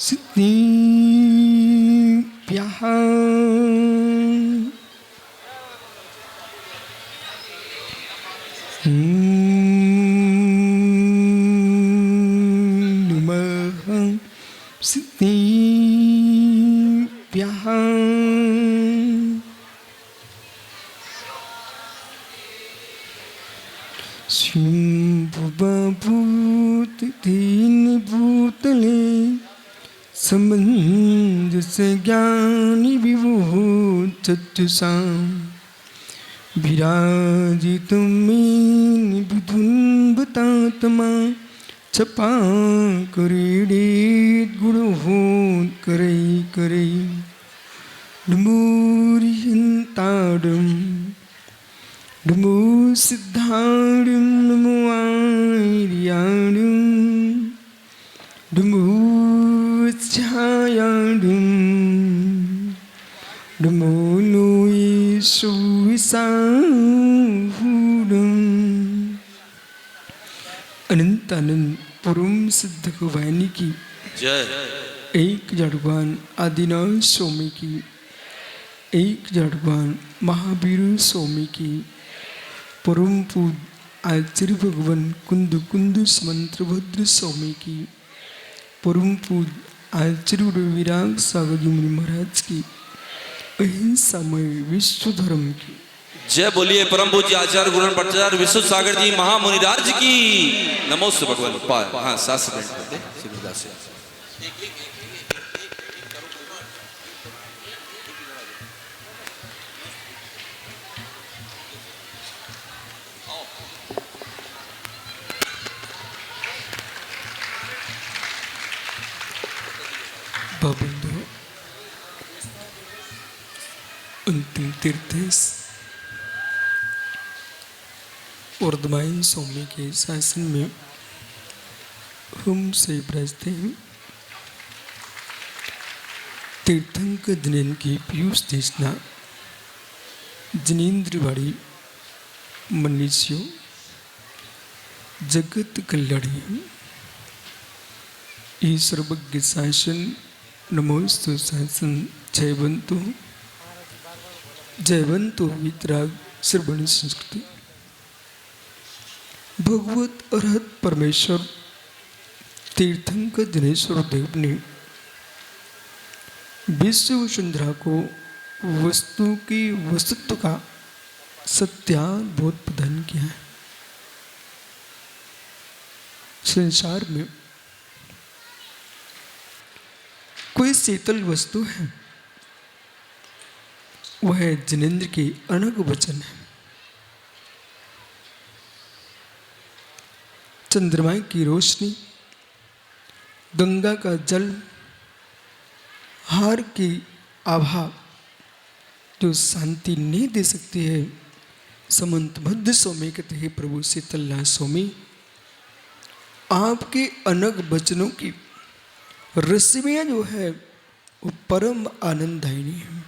सिद्धि प्याह नमः सिद्धि प्याह भूत दीन भूतले संबंध से ज्ञानी विभूत चतुषां विराजितुं विधुन्वतात्मा छपा करीडीत गुरुभूत करई करई नमोरिहंताडं नमो सिद्धाडं नमो आर्याडं नमो छायाडं नमो लोयेशुविसाहुडं अनंत अनंत परम सिद्ध भवानी की जय। एक जड़वान आदिनाथ स्वामी की, एक जड़वान महावीर स्वामी की, परम पूज आचार्य भगवान कुंद कुंद समंत्रभद्र स्वामी की, परम पूज आचार्य विराग सागर जी मुनि महाराज की, अहिंसामय विश्व धर्म की जय। बोलिए परम पूज्य आचार्य गुरु भट्टाचार्य विश्व सागर जी महामुनिराज की नमोस्तु भगवान। हाँ सास करते सिद्धदास से बंधु अंतिम तीर्थ वर्धमान स्वामी के शासन में हम से ब्रजते हैं। तीर्थंकर जिनेन्द्र की पीयूष देशना जिनेन्द्रवाड़ी मनुष्यों जगत कल्याणी सर्वज्ञ शासन नमोस्तु शासन जयवंतो वितराग श्रवण संस्कृति भगवत अरहत परमेश्वर तीर्थंकर दिनेश्वर देव ने विश्व वसुंधरा को वस्तु की वस्तुत्व का सत्याबोध प्रदान किया है। संसार में कोई शीतल वस्तु है, वह जिनेन्द्र के अनग वचन है। चंद्रमा की रोशनी, गंगा का जल, हार की आभा जो शांति नहीं दे सकती है, समंतबद्ध स्वामी कहते हैं प्रभु शीतलनाथ स्वामी आपके अनग वचनों की रस्मियां जो है वो परम आनंददायिनी है।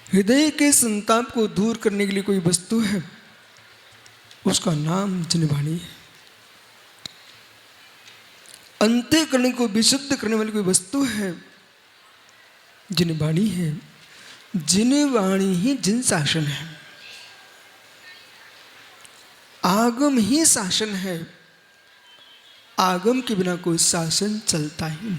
हृदय के संताप को दूर करने के लिए कोई वस्तु है, उसका नाम जिनवाणी है। अंतःकरण को विशुद्ध करने वाली कोई वस्तु है, जिनवाणी है। जिनवाणी ही जिन शासन है, आगम ही शासन है। आगम के बिना कोई शासन चलता ही नहीं।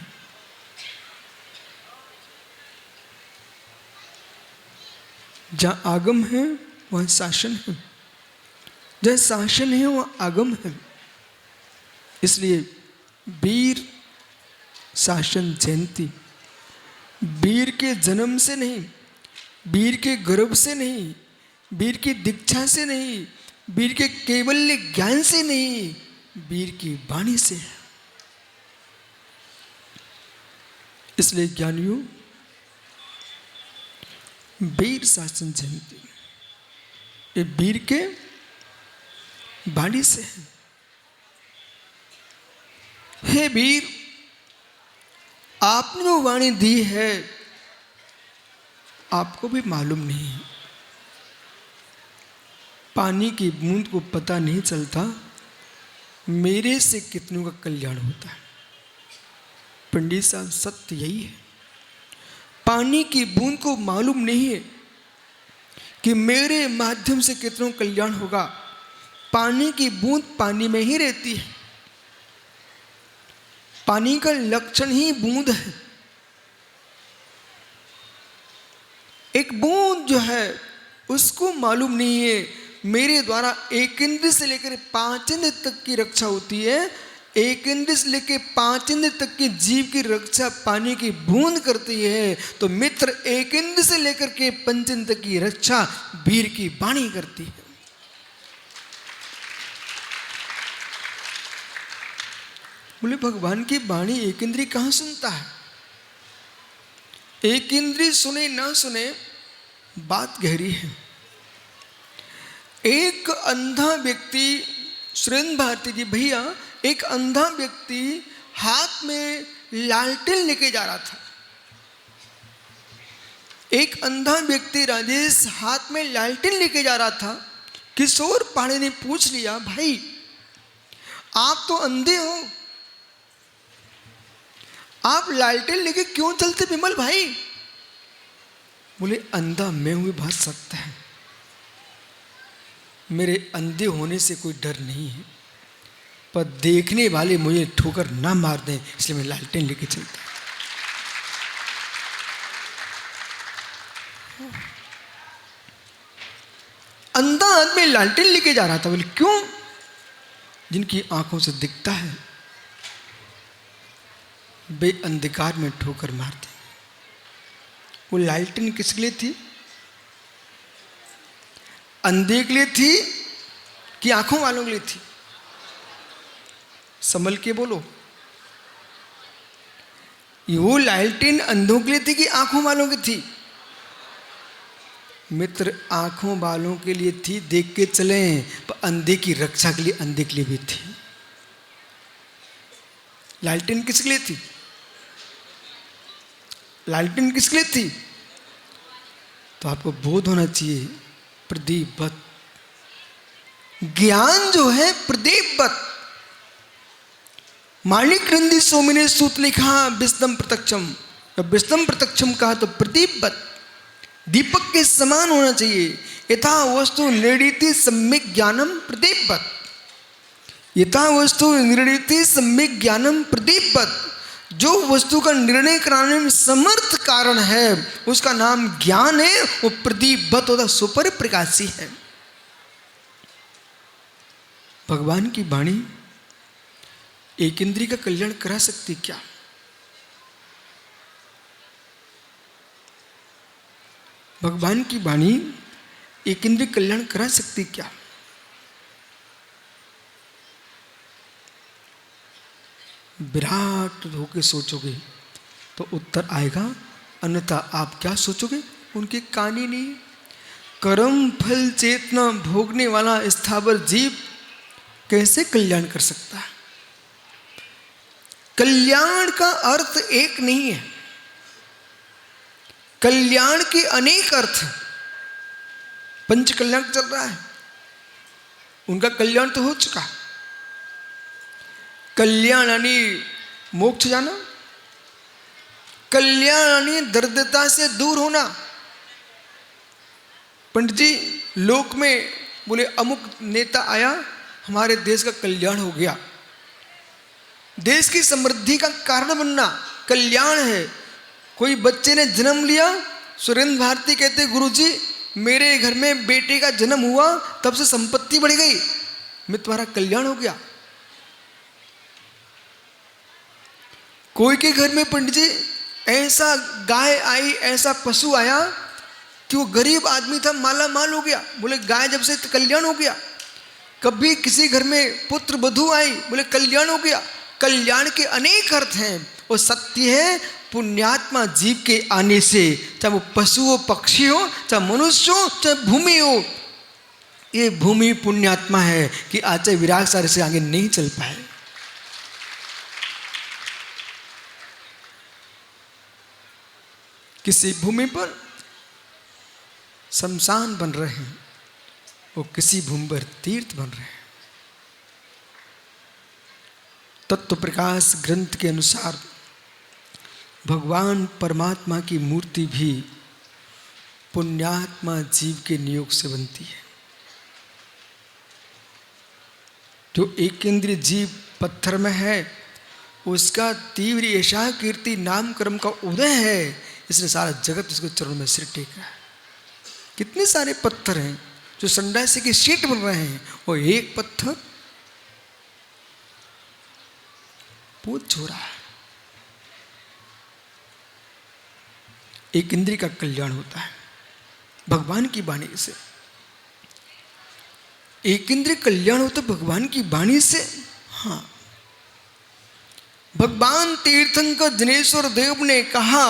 जहां आगम है वहां शासन है, जहां शासन है वहां आगम है। इसलिए वीर शासन जयंती वीर के जन्म से नहीं, वीर के गर्भ से नहीं, वीर की दीक्षा से नहीं, वीर के केवल्य ज्ञान से नहीं, वीर की वाणी से है। इसलिए ज्ञानियों वीर शासन जयंती ये वीर के वाणी से है। हे वीर, आपने जो वाणी दी है आपको भी मालूम नहीं है। पानी की बूंद को पता नहीं चलता मेरे से कितनों का कल्याण होता है। पंडित साहब, सत्य यही है। पानी की बूंद को मालूम नहीं है कि मेरे माध्यम से कितनों कल्याण होगा। पानी की बूंद पानी में ही रहती है। पानी का लक्षण ही बूंद है। एक बूंद जो है उसको मालूम नहीं है मेरे द्वारा 1 इंद्र से लेकर 5 इंद्र तक की रक्षा होती है। 1 इंद्र से लेकर 5 इंद्र तक के जीव की रक्षा पानी की बूंद करती है, तो मित्र 1 इंद्र से लेकर के 5 इंद्र तक की रक्षा वीर की वाणी करती है। बोले भगवान की वाणी 1 इंद्री कहां सुनता है? 1 इंद्री सुने ना सुने, बात गहरी है। एक अंधा व्यक्ति, सुरेंद्र भारती जी भैया, एक अंधा व्यक्ति हाथ में लालटेन लेके जा रहा था। एक अंधा व्यक्ति राजेश हाथ में लालटेन लेके जा रहा था। किशोर पाड़े ने पूछ लिया, भाई आप तो अंधे हो, आप लालटेन लेके क्यों चलते विमल भाई? बोले अंधा मैं हुई बात सत्य है, मेरे अंधे होने से कोई डर नहीं है, पर देखने वाले मुझे ठोकर ना मार दें इसलिए मैं लालटेन लेके चलता। अंधा आदमी लालटेन लेके जा रहा था। बोले क्यों? जिनकी आंखों से दिखता है वे अंधकार में ठोकर मारते। वो लालटेन किसके लिए थी? अंधे के लिए थी कि आंखों वालों के लिए थी? संभल के बोलो। वो लालटेन अंधों के लिए थी कि आंखों वालों की थी? मित्र आंखों वालों के लिए थी, देख के चले, पर अंधे की रक्षा के लिए अंधे के लिए भी थी। लालटेन किसके लिए थी? लालटेन किसके लिए थी? तो आपको बोध होना चाहिए, प्रदीपवत। ज्ञान जो है प्रदीपवत। माणिक रंदी स्वामी ने सूत लिखा विस्दम प्रत्यक्षम। जब विस्दम प्रत्यक्षम कहा तो प्रदीपवत, दीपक के समान होना चाहिए। यथा वस्तु निर्णीति सम्यक ज्ञानम प्रदीपवत। यथा वस्तु निर्णीति सम्यक ज्ञानम प्रदीपवत। जो वस्तु का निर्णय कराने में समर्थ कारण है उसका नाम ज्ञान है, वो प्रदीपवत होता, सुपर प्रकाशी है। भगवान की वाणी 1 इंद्रिय का कल्याण करा सकती क्या? भगवान की वाणी 1 इंद्रिय कल्याण करा सकती क्या? विराट होकर सोचोगे तो उत्तर आएगा, अन्यथा आप क्या सोचोगे? उनके कान ही नहीं। कर्म फल चेतना भोगने वाला स्थावर जीव कैसे कल्याण कर सकता है? कल्याण का अर्थ एक नहीं है, कल्याण के अनेक अर्थ। पंच कल्याण चल रहा है, उनका कल्याण तो हो चुका। कल्याण यानी मोक्ष जाना, कल्याण यानी दरिद्रता से दूर होना। पंडित जी लोक में बोले अमुक नेता आया, हमारे देश का कल्याण हो गया। देश की समृद्धि का कारण बनना कल्याण है। कोई बच्चे ने जन्म लिया, सुरेंद्र भारती कहते गुरुजी मेरे घर में बेटे का जन्म हुआ तब से संपत्ति बढ़ गई, मैं तुम्हारा कल्याण हो गया। कोई के घर में पंडित जी ऐसा गाय आई, ऐसा पशु आया कि वो गरीब आदमी था, माला माल हो गया, बोले गाय जब से कल्याण हो गया। कभी किसी घर में पुत्र वधू आई, बोले कल्याण हो गया। कल्याण के अनेक अर्थ हैं। वो सत्य है पुण्यात्मा जीव के आने से, चाहे वो पशु हो, पक्षी हो, चाहे मनुष्य हो, चाहे भूमि हो। ये भूमि पुण्यात्मा है कि आचार्य विराग सारे से आगे नहीं चल पाए। किसी भूमि पर शमशान बन रहे हैं, वो किसी भूमि पर तीर्थ बन रहे हैं। तत्व प्रकाश ग्रंथ के अनुसार भगवान परमात्मा की मूर्ति भी पुण्यात्मा जीव के नियोग से बनती है। जो एक इंद्रिय जीव पत्थर में है, उसका तीव्र ऐसा कीर्ति नाम कर्म का उदय है, इसलिए सारा जगत उसके चरणों में सिर टेका है। कितने सारे पत्थर हैं जो संडासी के शीट बन रहे हैं, और एक पत्थर पूछ हो रहा है। एक इंद्रिय का कल्याण होता है भगवान की वाणी से। एक इंद्रिय कल्याण होता है भगवान की वाणी से। हाँ, भगवान तीर्थंकर दिनेश्वर देव ने कहा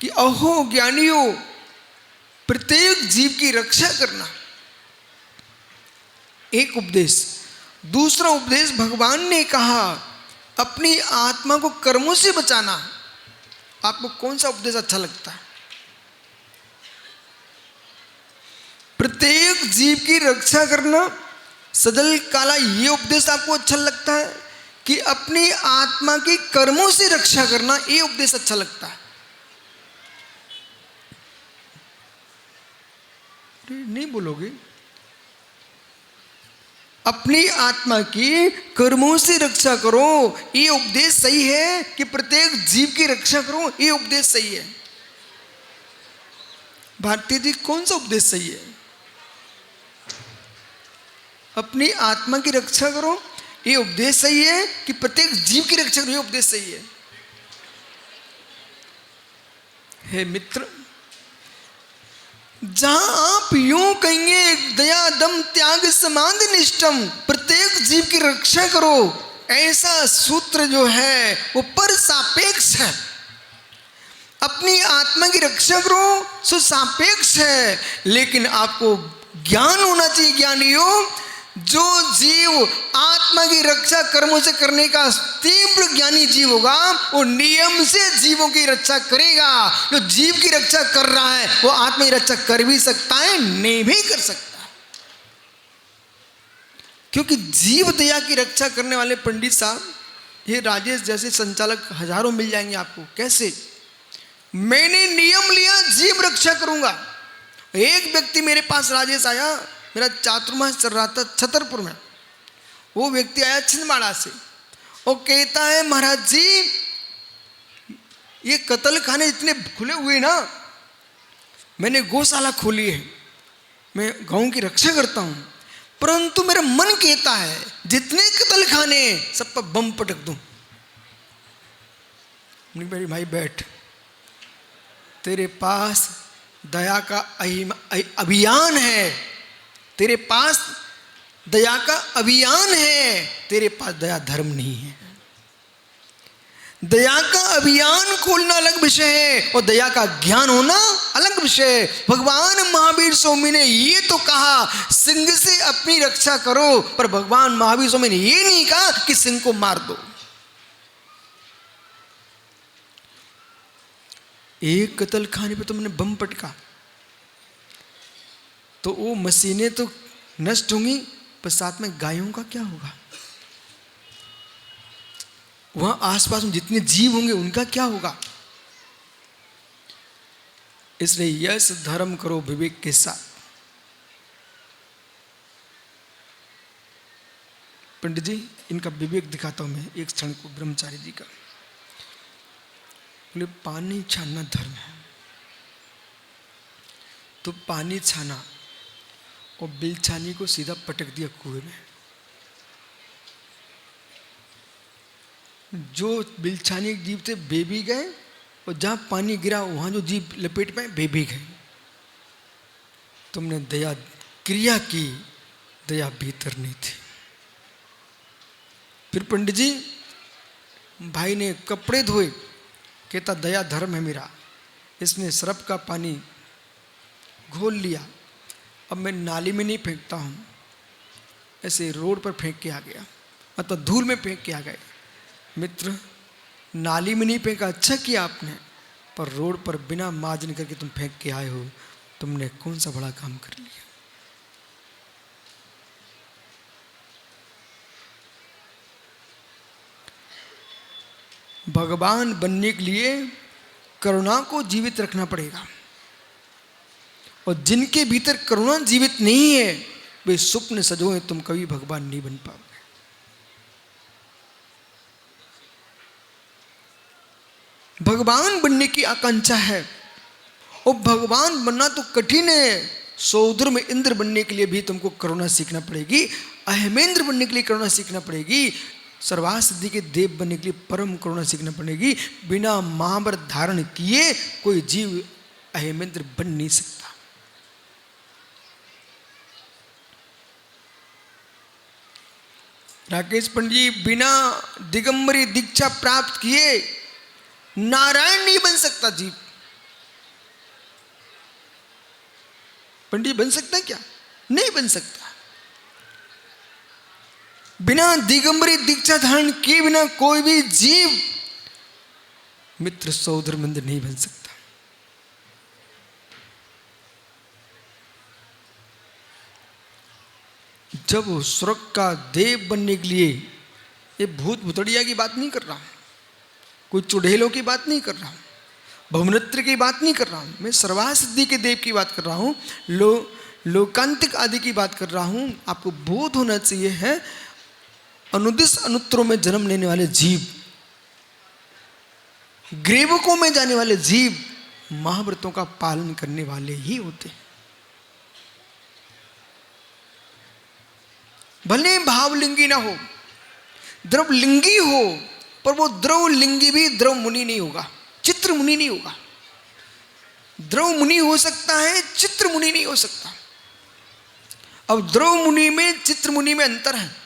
कि अहो ज्ञानियों, प्रत्येक जीव की रक्षा करना, एक उपदेश। दूसरा उपदेश भगवान ने कहा अपनी आत्मा को कर्मों से बचाना। आपको कौन सा उपदेश अच्छा लगता है? प्रत्येक जीव की रक्षा करना, सजल काला, ये उपदेश आपको अच्छा लगता है कि अपनी आत्मा की कर्मों से रक्षा करना, ये उपदेश अच्छा लगता है? नहीं बोलोगे? अपनी आत्मा की कर्मों से रक्षा करो, ये उपदेश सही है कि प्रत्येक जीव की रक्षा करो, ये उपदेश सही है? भारती जी, कौन सा उपदेश सही है? अपनी आत्मा की रक्षा करो, ये उपदेश सही है कि प्रत्येक जीव की रक्षा करो, ये उपदेश सही है? हे मित्र, जहां आप यूं कहेंगे दया दम त्याग समाधि निष्ठम, प्रत्येक जीव की रक्षा करो, ऐसा सूत्र जो है वो पर सापेक्ष है। अपनी आत्मा की रक्षा करो सो सापेक्ष है, लेकिन आपको ज्ञान होना चाहिए ज्ञानियों, जो जीव आत्मा की रक्षा कर्मों से करने का तीव्र ज्ञानी जीव होगा, वो नियम से जीवों की रक्षा करेगा। जो जीव की रक्षा कर रहा है वो आत्मा की रक्षा कर भी सकता है, नहीं भी कर सकता, क्योंकि जीव दया की रक्षा करने वाले पंडित साहब, ये राजेश जैसे संचालक हजारों मिल जाएंगे आपको। कैसे? मैंने नियम लिया जीव रक्षा करूंगा। एक व्यक्ति मेरे पास राजेश आया, मेरा चातुर्मास चल रहा था छतरपुर में। वो व्यक्ति आया छिंदवाड़ा से, वो कहता है महाराज जी, ये कत्ल खाने इतने खुले हुए ना, मैंने गौशाला खोली है, मैं गांव की रक्षा करता हूं, परंतु मेरा मन कहता है जितने कत्ल खाने सब पर बम पटक दूं। मेरे भाई बैठ, तेरे पास दया का अभियान है, तेरे पास दया का अभियान है, तेरे पास दया धर्म नहीं है। दया का अभियान खोलना अलग विषय है और दया का ज्ञान होना अलग विषय है। भगवान महावीर स्वामी ने ये तो कहा सिंह से अपनी रक्षा करो, पर भगवान महावीर स्वामी ने ये नहीं कहा कि सिंह को मार दो। एक कत्ल खाने पे तुमने बम पटका तो वो मशीनें तो नष्ट होंगी, पर साथ में गायों का क्या होगा? वहां आसपास में जितने जीव होंगे उनका क्या होगा? इसलिए यश धर्म करो विवेक के साथ। पंडित जी, इनका विवेक दिखाता हूं मैं एक क्षण को, ब्रह्मचारी जी का। बोले पानी छानना धर्म है, तो पानी छाना और बिलछानी को सीधा पटक दिया कुएं में। जो बिलछानी जीव थे बे भी गए, और जहां पानी गिरा वहां जो जीव लपेट में बे भी गए। तुमने दया क्रिया की, दया भीतर नहीं थी। फिर पंडित जी, भाई ने कपड़े धोए, कहता दया धर्म है मेरा, इसने सरफ का पानी घोल लिया, अब मैं नाली में नहीं फेंकता हूँ, ऐसे रोड पर फेंक के आ गया, मतलब धूल में फेंक के आ गए। मित्र, नाली में नहीं फेंका, अच्छा किया आपने, पर रोड पर बिना मार्जन करके तुम फेंक के आए हो, तुमने कौन सा बड़ा काम कर लिया। भगवान बनने के लिए करुणा को जीवित रखना पड़ेगा, और जिनके भीतर करुणा जीवित नहीं है वे स्वप्न सजोए, तुम कभी भगवान नहीं बन पाओगे। भगवान बनने की आकांक्षा है, और भगवान बनना तो कठिन है। सौद्र में इंद्र बनने के लिए भी तुमको करुणा सीखना पड़ेगी, अहमेंद्र बनने के लिए करुणा सीखना पड़ेगी, सर्वासिद्धि के देव बनने के लिए परम करुणा सीखना पड़ेगी। बिना महाभारत धारण किए कोई जीव अहमेंद्र बन नहीं सकता। राकेश पंडित जी बिना दिगंबरी दीक्षा प्राप्त किए नारायण नहीं बन सकता जीव। पंडित बन सकता है क्या? नहीं बन सकता। बिना दिगंबरी दीक्षा धारण किए बिना कोई भी जीव मित्र सौधर मंदिर नहीं बन सकता। जब स्वर्ग का देव बनने के लिए, ये भूत भुतड़िया की बात नहीं कर रहा हूं, कोई चुड़ैलों की बात नहीं कर रहा हूं, भवनत्र की बात नहीं कर रहा हूं, मैं सर्वासिद्धि के देव की बात कर रहा हूं, लोकांतिक आदि की बात कर रहा हूं। आपको बोध होना चाहिए है अनुदिश अनुत्तरों में जन्म लेने वाले जीव, ग्रीवकों में जाने वाले जीव महाव्रतों का पालन करने वाले ही होते हैं। भले भावलिंगी ना हो, द्रवलिंगी हो, पर वो द्रवलिंगी भी द्रव मुनि नहीं होगा, चित्र मुनि नहीं होगा। द्रव मुनि हो सकता है, चित्र मुनि नहीं हो सकता। अब द्रव मुनि में चित्र मुनि में अंतर है।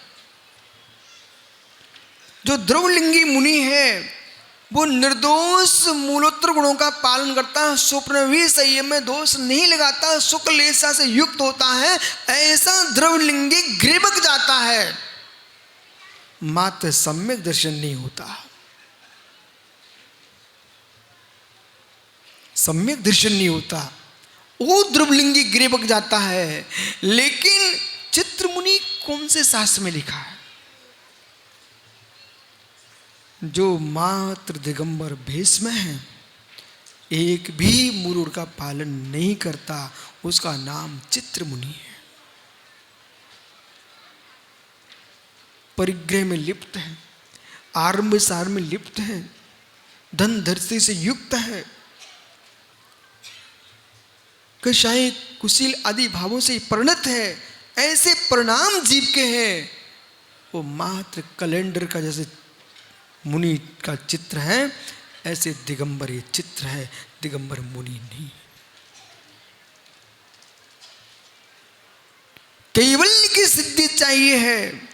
जो द्रवलिंगी मुनि है वो निर्दोष मूलोत्तर गुणों का पालन करता है, स्वप्न भी संयम में दोष नहीं लगाता, शुक्ल लेसा से युक्त होता है। ऐसा द्रवलिंगी ग्रीवक जाता है, मात्र सम्यक दर्शन नहीं होता। सम्यक दर्शन नहीं होता, वो द्रवलिंगी ग्रीवक जाता है। लेकिन चित्रमुनि कौन से शास्त्र में लिखा है? जो मात्र दिगंबर भेष में है, एक भी मुरुड़ का पालन नहीं करता, उसका नाम चित्रमुनि है। परिग्रह में लिप्त है, आरंभ सार में लिप्त है, धन धरती से युक्त है, कषाय कुशील आदि भावों से परिणत है। ऐसे परिणाम जीव के हैं। वो मात्र कैलेंडर का जैसे मुनि का चित्र है, ऐसे दिगंबर ये चित्र है, दिगंबर मुनि नहीं। कैवल्य की सिद्धि चाहिए है।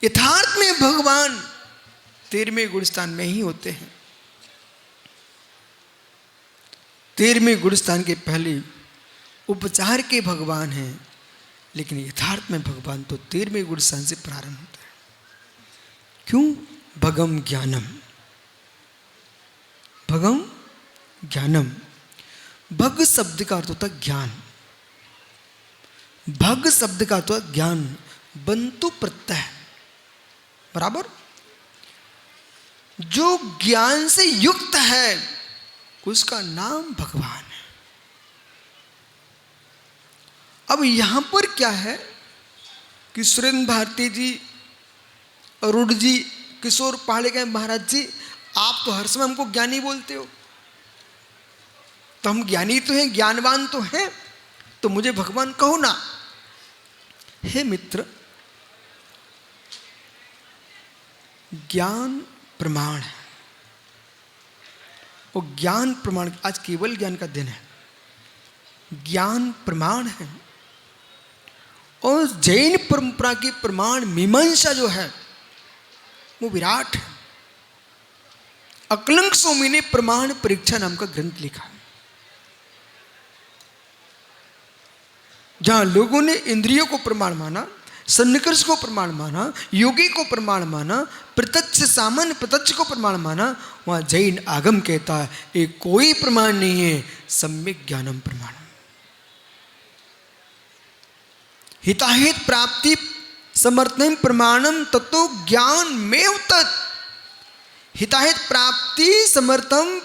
यथार्थ में भगवान 13वें गुणस्थान में ही होते हैं। 13वें गुणस्थान के पहले उपचार के भगवान हैं, लेकिन यथार्थ में भगवान तो 13वें गुणस्थान से प्रारंभ होता है। क्यों? भगम ज्ञानम, भगम ज्ञानम। भग शब्द का अर्थ होता है ज्ञान। भग शब्द का अर्थ होता ज्ञान, बंतु प्रत्यय बराबर। जो ज्ञान से युक्त है उसका नाम भगवान है। अब यहां पर क्या है कि सुरेंद्र भारती जी, अरुण जी, किशोर पाड़ेकर महाराज जी, आप तो हर समय हमको ज्ञानी बोलते हो, तो हम ज्ञानी तो हैं, ज्ञानवान तो हैं, तो मुझे भगवान कहो ना। हे मित्र, ज्ञान प्रमाण है, वो ज्ञान प्रमाण, आज केवल ज्ञान का दिन है, ज्ञान प्रमाण है। और जैन परंपरा की प्रमाण मीमांसा जो है वो विराट है। अकलंक स्वामी ने प्रमाण परीक्षा नाम का ग्रंथ लिखा, जहां लोगों ने इंद्रियों को प्रमाण माना, सन्निकर्ष को प्रमाण माना, योगी को प्रमाण माना, प्रत्यक्ष सामान्य प्रत्यक्ष को प्रमाण माना, वहां जैन आगम कहता है ये कोई प्रमाण नहीं है, सम्यक ज्ञानम प्रमाण। हिताहित प्राप्ति समर्थन प्रमाणम तत्व ज्ञान में तत्। हिताहित प्राप्ति समर्थम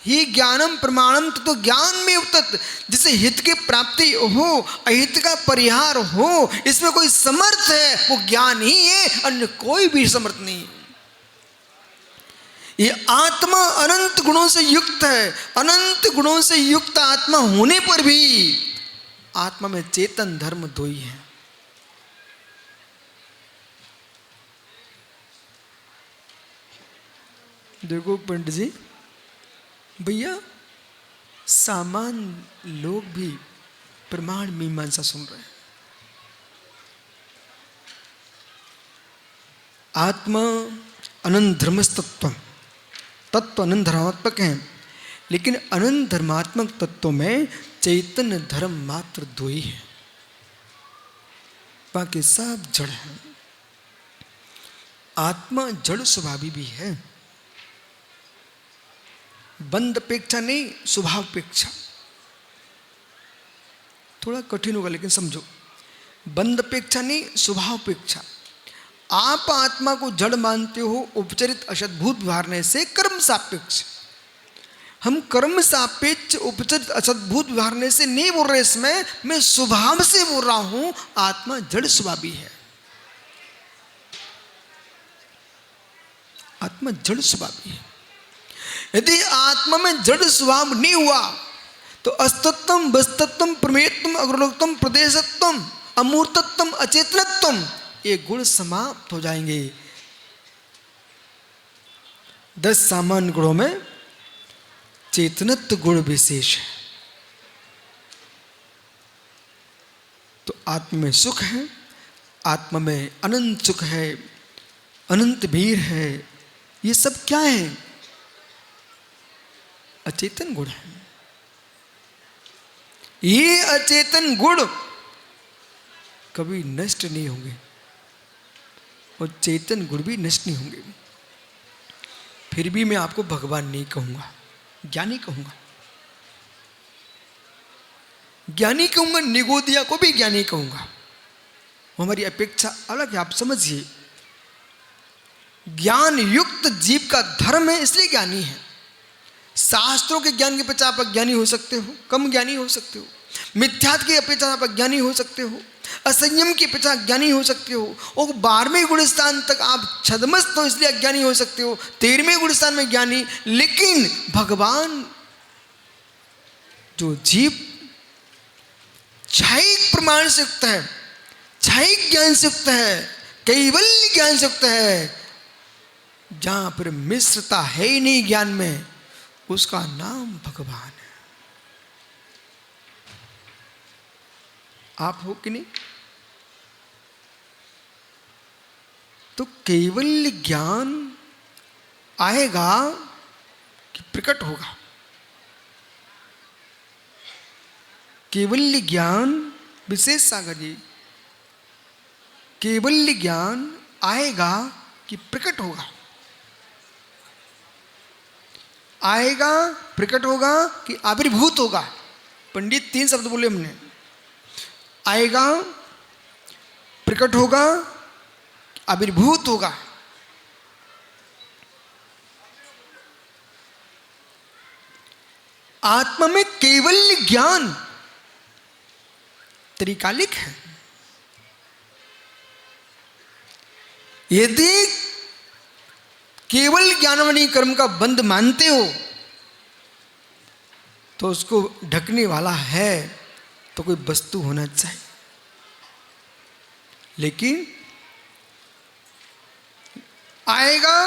ही ज्ञानम प्रमाणम तो ज्ञान में उतत, जिसे हित की प्राप्ति हो अहित का परिहार हो, इसमें कोई समर्थ है वो ज्ञान ही है, अन्य कोई भी समर्थ नहीं। ये आत्मा अनंत गुणों से युक्त है। अनंत गुणों से युक्त आत्मा होने पर भी आत्मा में चेतन धर्म दो ही है। देखो पंडित जी, भैया सामान्य लोग भी प्रमाण मीमांसा सुन रहे हैं। आत्मा अनंत धर्मस्तत्व, तत्व अनंत धर्मात्मक है, लेकिन अनंत धर्मात्मक तत्व में चैतन्य धर्म मात्र दो ही है, बाकी सब जड़ है। आत्मा जड़ स्वभावी भी है, बंध अपेक्षा नहीं, स्वभाव अपेक्षा। थोड़ा कठिन होगा लेकिन समझो, बंध अपेक्षा नहीं, स्वभाव अपेक्षा। आप आत्मा को जड़ मानते हो उपचरित असद्भूत व्यवहार से कर्म सापेक्ष। हम कर्म सापेक्ष उपचरित असद्भूत व्यवहार से नहीं बोल रहे, इसमें मैं स्वभाव से बोल रहा हूं। आत्मा जड़ स्वभावी है, आत्मा जड़ स्वभावी है। यदि आत्मा में जड़ स्वभाव नहीं हुआ तो अस्तित्वम वस्तत्वम प्रमेयत्वम अग्रलोकत्वम प्रदेशत्वम अमूर्तत्वम अचेतनत्वम ये गुण समाप्त हो जाएंगे। 10 सामान्य गुणों में चेतनत्व गुण विशेष है। तो आत्मा में सुख है, आत्मा में अनंत सुख है, अनंत वीर है। ये सब क्या है? अचेतन गुण है। ये अचेतन गुण कभी नष्ट नहीं होंगे और चेतन गुण भी नष्ट नहीं होंगे। फिर भी मैं आपको भगवान नहीं कहूंगा, ज्ञानी कहूंगा। ज्ञानी कहूंगा, निगोदिया को भी ज्ञानी कहूंगा। हमारी अपेक्षा अलग है, आप समझिए। ज्ञान युक्त जीव का धर्म है, इसलिए ज्ञानी है। शास्त्रों के ज्ञान के अपेक्षा आप अज्ञानी हो सकते हो, कम ज्ञानी हो सकते हो। मिथ्यात्व की अपेक्षा आप अज्ञानी हो सकते हो, असंयम की अपेक्षा ज्ञानी हो सकते हो। और 12वें गुण स्थान तक आप छदमस्त हो, इसलिए अज्ञानी हो सकते हो। 13वें गुण स्थान में ज्ञानी। लेकिन भगवान जो जीव छायिक प्रमाण से युक्त है, छायिक ज्ञान से युक्त है, कैवल्य ज्ञान से युक्त है, जहां पर मिश्रता है ही नहीं ज्ञान में, उसका नाम भगवान है। आप हो कि नहीं? तो केवल ज्ञान आएगा कि प्रकट होगा? केवल ज्ञान, विशेष सागर जी, केवल ज्ञान आएगा कि प्रकट होगा? आएगा, प्रकट होगा कि आविर्भूत होगा? पंडित 3 शब्द बोले हमने। आएगा, प्रकट होगा, आविर्भूत होगा। आत्मा में केवल ज्ञान त्रिकालिक है। यदि केवल ज्ञानवानी कर्म का बंध मानते हो तो उसको ढकने वाला है तो कोई वस्तु होना चाहिए। लेकिन आएगा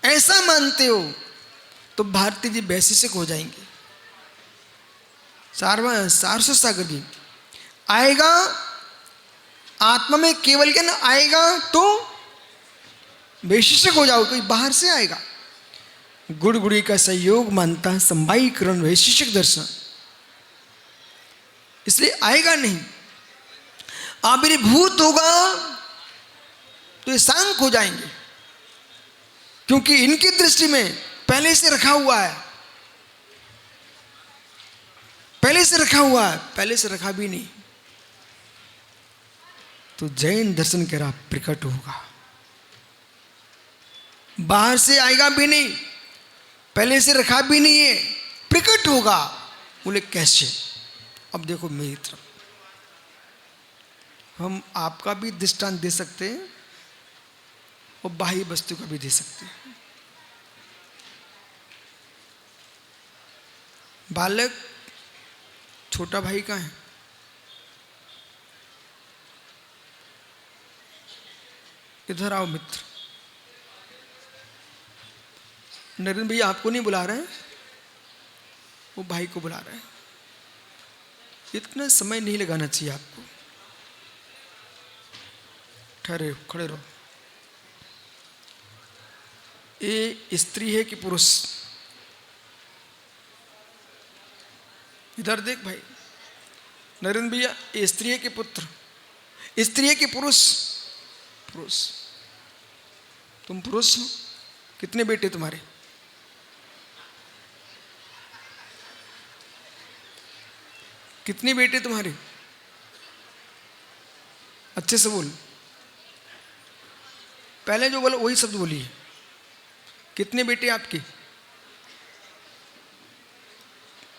ऐसा मानते हो तो भारती जी वैशिष्टिक हो जाएंगे। सारस्वत सागर जी, आएगा आत्मा में केवल ज्ञान आएगा तो वैशिष्टिक हो जाओ, कोई बाहर से आएगा। गुड़ गुड़ी का सहयोग मानता है संवाईकरण वैशिष्टिक दर्शन, इसलिए आएगा नहीं। आविर्भूत होगा तो ये सांख हो जाएंगे, क्योंकि इनकी दृष्टि में पहले से रखा हुआ है, पहले से रखा हुआ है, पहले से रखा भी नहीं। तो जैन दर्शन कह रहा प्रकट होगा। बाहर से आएगा भी नहीं, पहले से रखा भी नहीं है, प्रकट होगा। बोले कैसे? अब देखो मेरी तरफ, हम आपका भी दृष्टांत दे सकते हैं और बाह्य वस्तु का भी दे सकते हैं। बालक छोटा भाई का है, इधर आओ मित्र। नरेंद्र भैया आपको नहीं बुला रहे हैं, वो भाई को बुला रहे हैं। इतना समय नहीं लगाना चाहिए आपको। ठहरे, खड़े रहो। ये स्त्री है कि पुरुष? इधर देख भाई। नरेंद्र भैया, ये स्त्री है कि पुत्र? स्त्री है कि पुरुष? पुरुष। तुम पुरुष हो? कितने बेटे तुम्हारे? कितने बेटे तुम्हारे? अच्छे से बोल। पहले जो बोला वही शब्द बोलिए। कितने बेटे आपके?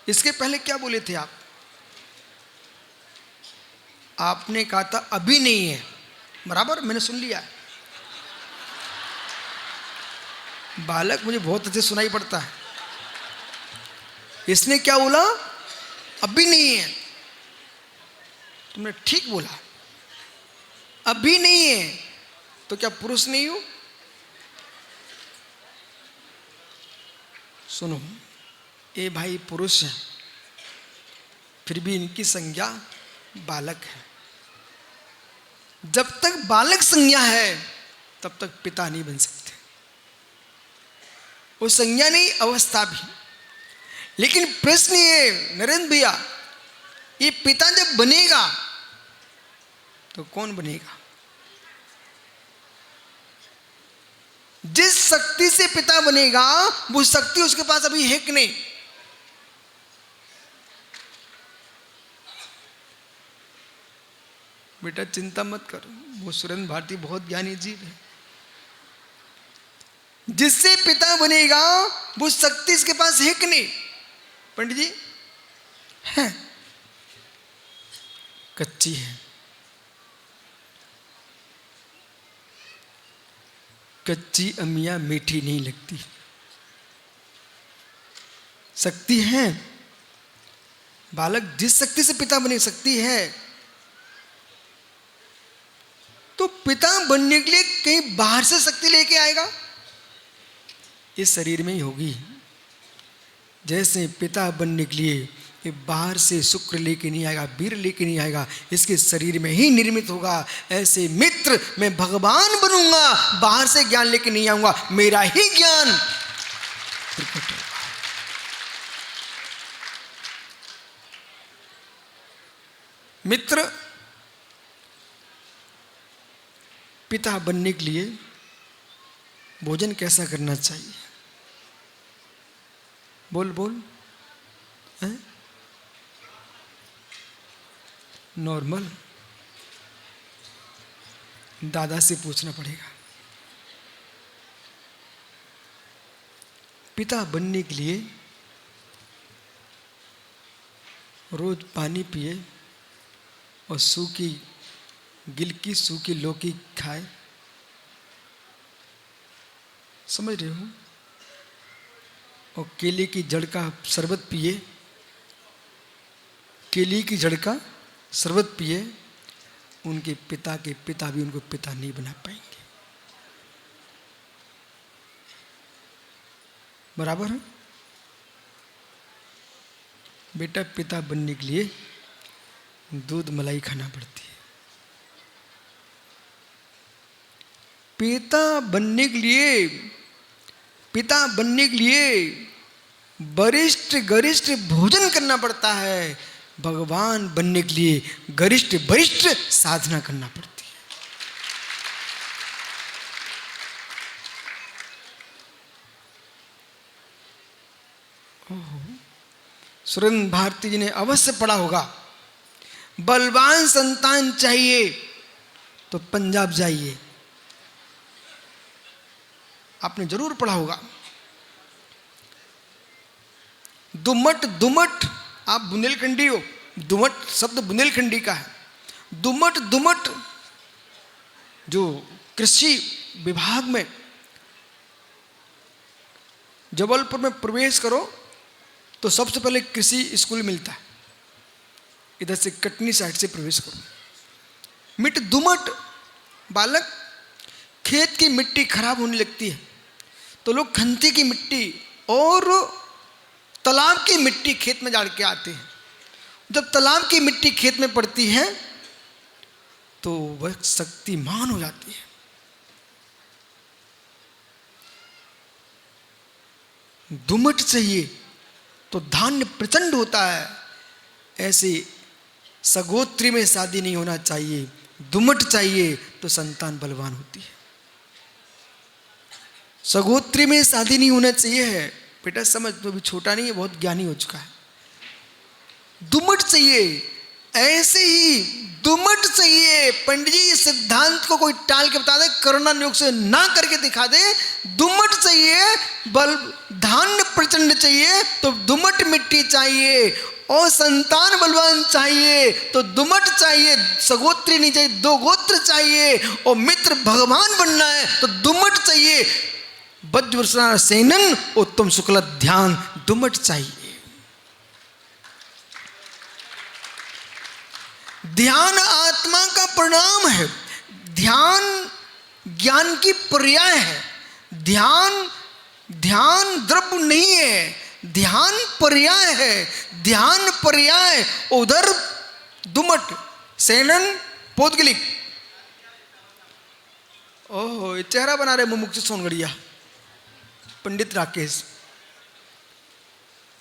इसके पहले क्या बोले थे आप? आपने कहा था अभी नहीं है, बराबर? मैंने सुन लिया। बालक मुझे बहुत अच्छे सुनाई पड़ता है। इसने क्या बोला? अभी नहीं है। तुमने ठीक बोला, अभी नहीं है। तो क्या पुरुष नहीं हो? सुनो, ये भाई पुरुष है, फिर भी इनकी संज्ञा बालक है। जब तक बालक संज्ञा है तब तक पिता नहीं बन सकते। वो संज्ञा नहीं, अवस्था भी। लेकिन प्रश्न ये नरेंद्र भैया, ये पिता जब बनेगा तो कौन बनेगा? जिस शक्ति से पिता बनेगा वो शक्ति उसके पास अभी है कि नहीं? बेटा चिंता मत कर, वो सुरेंद्र भारती बहुत ज्ञानी जीव है। जिससे पिता बनेगा वो शक्ति इसके पास है कि नहीं? पंडित जी है, कच्ची है। कच्ची अमिया मीठी नहीं लगती। शक्ति है, बालक जिस शक्ति से पिता बने सकती है। तो पिता बनने के लिए कहीं बाहर से शक्ति लेके आएगा? इस शरीर में ही होगी। जैसे पिता बनने के लिए ये बाहर से शुक्र लेके नहीं आएगा, वीर लेके नहीं आएगा, इसके शरीर में ही निर्मित होगा। ऐसे मित्र मैं भगवान बनूंगा, बाहर से ज्ञान लेके नहीं आऊंगा, मेरा ही ज्ञान प्रकट होगा। मित्र पिता बनने के लिए भोजन कैसा करना चाहिए? बोल बोल। नॉर्मल? दादा से पूछना पड़ेगा। पिता बनने के लिए रोज पानी पिए और सूखी गिलकी सूखी लौकी खाए, समझ रहे हो? और केले की जड़ का शरबत पिए, केले की जड़ का शरबत पिए। उनके पिता के पिता भी उनको पिता नहीं बना पाएंगे। बराबर है? बेटा पिता बनने के लिए दूध मलाई खाना पड़ती है। पिता बनने के लिए वरिष्ठ गरिष्ठ भोजन करना पड़ता है। भगवान बनने के लिए गरिष्ठ वरिष्ठ साधना करना पड़ती है। सुरेंद्र भारती जी ने अवश्य पढ़ा होगा, बलवान संतान चाहिए तो पंजाब जाइए। आपने जरूर पढ़ा होगा। दुमट, दुमट, आप बुंदेलखंडी हो, दुमट शब्द बुंदेलखंडी का है। दुमट, दुमट जो कृषि विभाग में जबलपुर में प्रवेश करो तो सबसे पहले कृषि स्कूल मिलता है, इधर से कटनी साइड से प्रवेश करो। मिट दुमट, बालक खेत की मिट्टी खराब होने लगती है तो लोग खंती की मिट्टी और तालाब की मिट्टी खेत में डाल के आते हैं। जब तालाब की मिट्टी खेत में पड़ती है तो वह शक्तिमान हो जाती है। दुमट चाहिए तो धान्य प्रचंड होता है। ऐसे सगोत्री में शादी नहीं होना चाहिए, दुमट चाहिए तो संतान बलवान होती है। सगोत्री में शादी नहीं होना चाहिए है, बेटा समझ, तो अभी छोटा नहीं है, बहुत ज्ञानी हो चुका है। दुमट चाहिए, ऐसे ही दुमट चाहिए। पंडित जी इस सिद्धांत को कोई टाल के बता दे, करुणा नियोग से ना करके दिखा दे। दुमट चाहिए, बल धान्य प्रचंड चाहिए तो दुमट मिट्टी चाहिए, और संतान बलवान चाहिए तो दुमट चाहिए। सगोत्री नहीं चाहिए, दो गोत्र चाहिए, और मित्र भगवान बनना है तो दुमट चाहिए। वज्रवृषण सेनन उत्तम शुक्ल ध्यान, दुमट चाहिए। ध्यान आत्मा का परिणाम है, ध्यान ज्ञान की पर्याय है। ध्यान द्रव्य नहीं है, ध्यान पर्याय है। ध्यान पर्याय उधर दुमट, सेनन, पौद्गलिक। ओहो, चेहरा बना रहे मुमुक्षु सोनगढ़िया पंडित राकेश।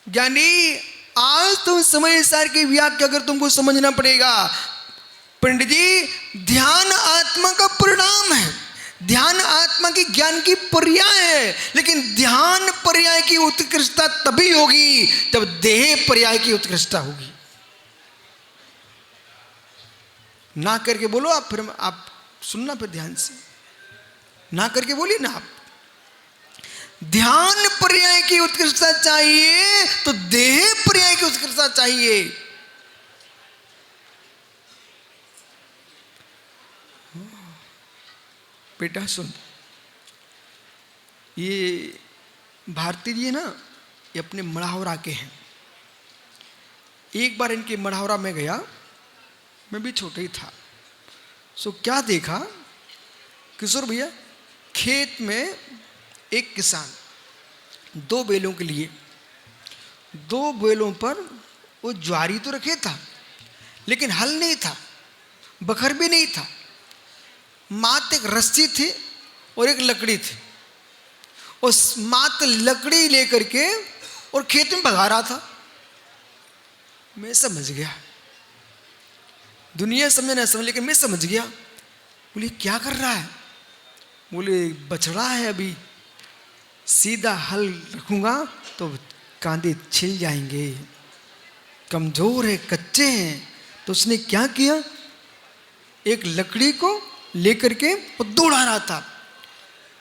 ज्ञानी आज तुम समय सार की व्याख्या अगर तुमको समझना पड़ेगा। पंडित जी ध्यान आत्मा का परिणाम है, ध्यान आत्मा की ज्ञान की पर्याय है, लेकिन ध्यान पर्याय की उत्कृष्टता तभी होगी जब देह पर्याय की उत्कृष्टता होगी। ना करके बोलो आप, फिर आप सुनना फिर ध्यान से, ना करके बोलिए ना आप। ध्यान पर्याय की उत्कृष्टता चाहिए तो देह पर्याय की उत्कृष्टता चाहिए। बेटा सुन, ये भारती जी है ना, ये अपने मढ़ौरा के हैं। एक बार इनके मढ़ौरा में गया, मैं भी छोटा ही था। सो क्या देखा किशोर भैया, खेत में एक किसान दो बैलों के लिए, दो बैलों पर वो ज्वारी तो रखे था लेकिन हल नहीं था, बखर भी नहीं था, मात्र एक रस्सी थी और एक लकड़ी थी। उस मात्र लकड़ी लेकर के और खेत में भगा रहा था। मैं समझ गया, दुनिया समझे ना समझ, लेकिन मैं समझ गया। बोले क्या कर रहा है? बोले बछड़ा है, अभी सीधा हल रखूंगा तो कांधे छिल जाएंगे, कमजोर है, कच्चे हैं। तो उसने क्या किया, एक लकड़ी को लेकर के वो दौड़ा रहा था,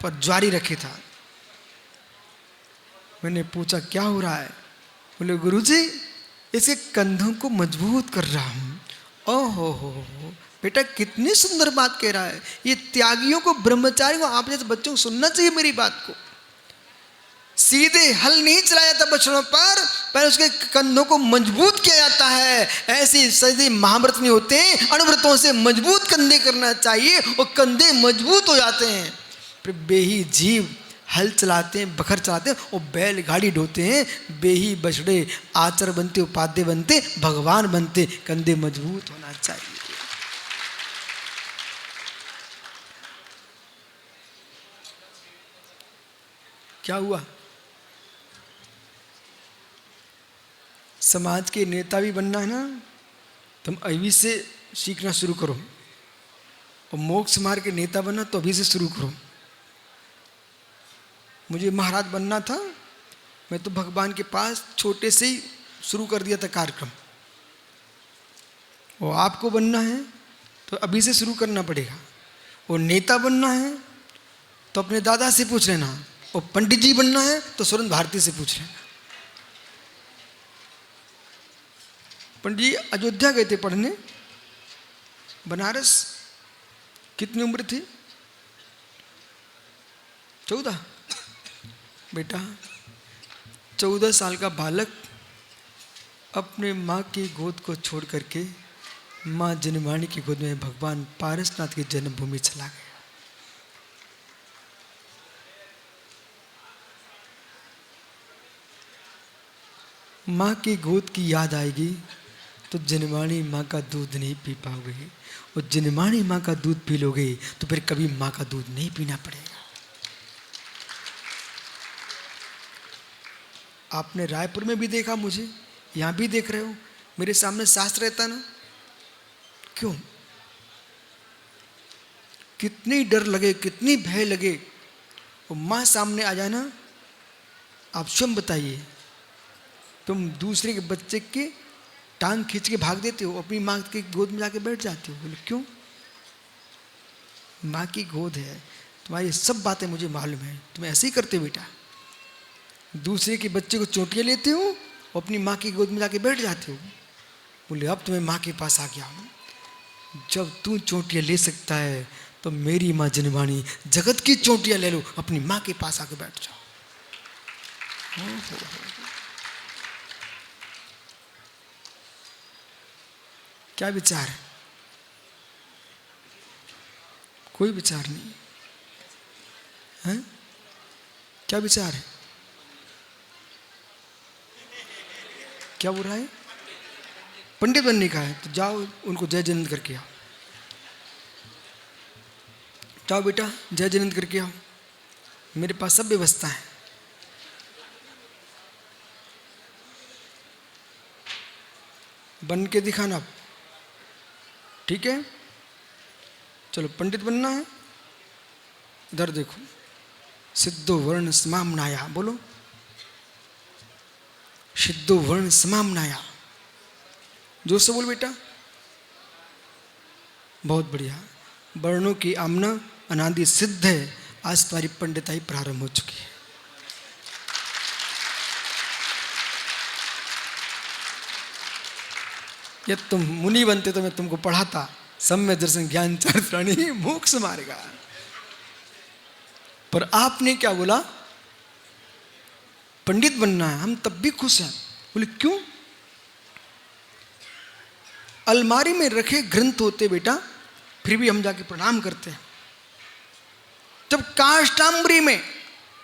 पर ज्वारी रखे था। मैंने पूछा क्या हो रहा है? बोले गुरुजी इसके कंधों को मजबूत कर रहा हूं। ओहो हो, बेटा कितनी सुंदर बात कह रहा है। ये त्यागियों को, ब्रह्मचारी को, आप जैसे बच्चों को सुनना चाहिए मेरी बात को। सीधे हल नहीं चलाया जाता बछड़ों पर, पहले उसके कंधों को मजबूत किया जाता है। ऐसे सदी महाव्रत नहीं होते, अणुव्रतों से मजबूत कंधे करना चाहिए और कंधे मजबूत हो जाते हैं। फिर बेही जीव हल चलाते हैं, बखर चलाते हैं और बैल गाड़ी ढोते हैं। बेही बछड़े आचर बनते, उपाध्याय बनते, भगवान बनते। कंधे मजबूत होना चाहिए। क्या हुआ? समाज के नेता भी बनना है ना, तुम अभी से सीखना शुरू करो। और मोक्ष मार्ग के नेता बनना तो अभी से शुरू करो। मुझे महाराज बनना था, मैं तो भगवान के पास छोटे से ही शुरू कर दिया था कार्यक्रम। और आपको बनना है तो अभी से शुरू करना पड़ेगा। और नेता बनना है तो अपने दादा से पूछ लेना, और पंडित जी बनना है तो सुरेंद्र भारती से पूछ लेना। पंडित जी अयोध्या गए थे पढ़ने, बनारस। कितनी उम्र थी? 14। बेटा 14 साल का बालक अपने माँ की गोद को छोड़ करके माँ जनमानी की गोद में भगवान पारसनाथ की जन्मभूमि चला गया। माँ की गोद की याद आएगी तो जनमानी माँ का दूध नहीं पी पाओगे, और जनमानी माँ का दूध पी लोगे तो फिर कभी माँ का दूध नहीं पीना पड़ेगा। आपने रायपुर में भी देखा, मुझे यहाँ भी देख रहे हो, मेरे सामने शास्त्र रहता ना, क्यों? कितनी डर लगे, कितनी भय लगे, वो माँ सामने आ जाए ना, आप स्वयं बताइए, तुम दूसरे के बच्चे के टांग खींच के भाग देते हो, अपनी माँ की गोद में जाके बैठ जाते हो। बोले क्यों? माँ की गोद है, तुम्हारी सब बातें मुझे मालूम है, तुम ऐसे ही करते हो बेटा। दूसरे के बच्चे को चोटियाँ लेते हो और अपनी माँ की गोद में जाके बैठ जाते हो। बोले अब तुम्हें माँ के पास आ गया हूँ, जब तू चोटियाँ ले सकता है तो मेरी माँ जनमानी जगत की चोटियाँ ले लो, अपनी माँ के पास आके बैठ जाओ। क्या विचार है? कोई विचार नहीं है? क्या विचार है? क्या हो रहा है? पंडित बनने का है तो जाओ, उनको जय जयंत करके आओ। जाओ बेटा, जय जयंत करके आओ, मेरे पास सब व्यवस्था है। बन के दिखाना, ठीक है? चलो, पंडित बनना है। इधर देखो, सिद्धो वर्ण समामनाया, बोलो सिद्धो वर्ण समामनाया। जोर से बोल बेटा। बहुत बढ़िया। वर्णों की आमना अनादि सिद्ध है। आज तुम्हारी पंडिताई प्रारंभ हो चुकी है। यदि तुम मुनि बनते तो मैं तुमको पढ़ाता, सम्य दर्शन ज्ञान चारित्राणी मोक्ष मार्गा। पर आपने क्या बोला? पंडित बनना है। हम तब भी खुश हैं। बोले क्यों? अलमारी में रखे ग्रंथ होते बेटा, फिर भी हम जाके प्रणाम करते हैं। जब काष्ठाम्बरी में,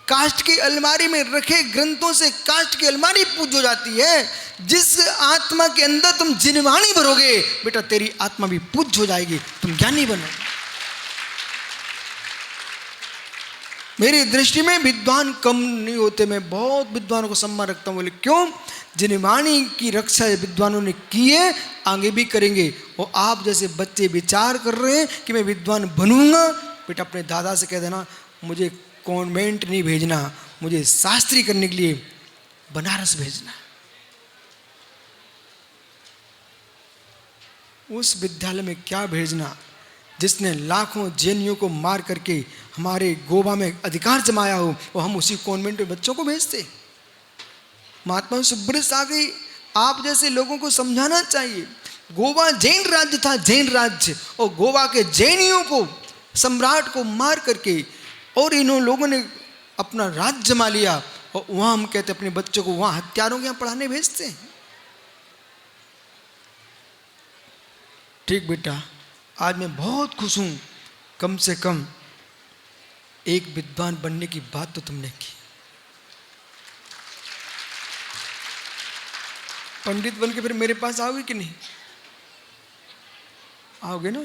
काष्ठ की अलमारी में रखे ग्रंथों से काष्ठ की अलमारी पूज हो जाती है, जिस आत्मा के अंदर तुम जिनवाणी भरोगे बेटा, तेरी आत्मा भी पूज हो जाएगी, तुम ज्ञानी बनोगे। मेरी दृष्टि में विद्वान कम नहीं होते, मैं बहुत विद्वानों को सम्मान रखता हूं। बोले क्यों? जिनवाणी की रक्षा विद्वानों ने की है, आगे भी करेंगे। और आप जैसे बच्चे विचार कर रहे हैं कि मैं विद्वान बनूंगा, बेटा अपने दादा से कह देना मुझे कॉन्वेंट नहीं भेजना, मुझे शास्त्री करने के लिए बनारस भेजना। उस विद्यालय में क्या भेजना जिसने लाखों जैनियों को मार करके हमारे गोवा में अधिकार जमाया हो, और हम उसी कॉन्वेंट में बच्चों को भेजते। महात्मा सुब्रत सागरी आप जैसे लोगों को समझाना चाहिए। गोवा जैन राज्य था, जैन राज्य, और गोवा के जैनियों को, सम्राट को मार करके और इन लोगों ने अपना राज्य जमा लिया, और वहां हम कहते अपने बच्चों को वहां हत्यारों के यहाँ पढ़ाने भेजते हैं। ठीक बेटा, आज मैं बहुत खुश हूं, कम से कम एक विद्वान बनने की बात तो तुमने की। पंडित बन के फिर मेरे पास आओगे कि नहीं? आओगे ना?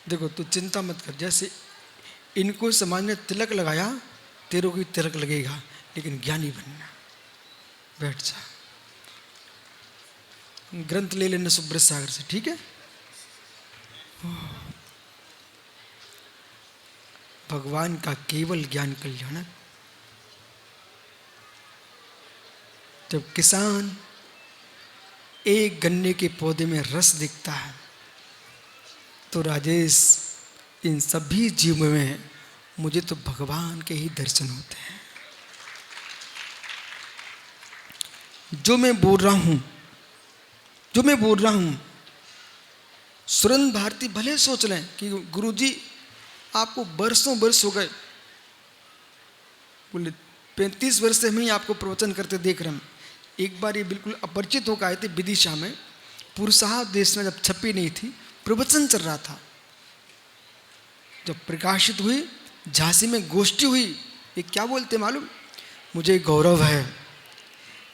देखो, तू चिंता मत कर। जैसे इनको समाज ने तिलक लगाया, तेरे को भी तिलक लगेगा, लेकिन ज्ञानी बनना। बैठ जा, ग्रंथ ले लेना सुब्रत सागर से, ठीक है? भगवान का केवल ज्ञान कल्याणक। जब किसान एक गन्ने के पौधे में रस दिखता है, तो राजेश इन सभी जीवों में मुझे तो भगवान के ही दर्शन होते हैं। जो मैं बोल रहा हूं, सुरेंद्र भारती भले सोच लें कि गुरुजी आपको वर्षों वर्ष हो गए, बोले 35 वर्ष से हम ही आपको प्रवचन करते देख रहे हैं। एक बार ये बिल्कुल अपरिचित होकर आए थे विदिशा में, पुरसाहा देश में जब छपी नहीं थी, प्रवचन चल रहा था। जब प्रकाशित हुई, झांसी में गोष्ठी हुई, ये क्या बोलते मालूम, मुझे गौरव है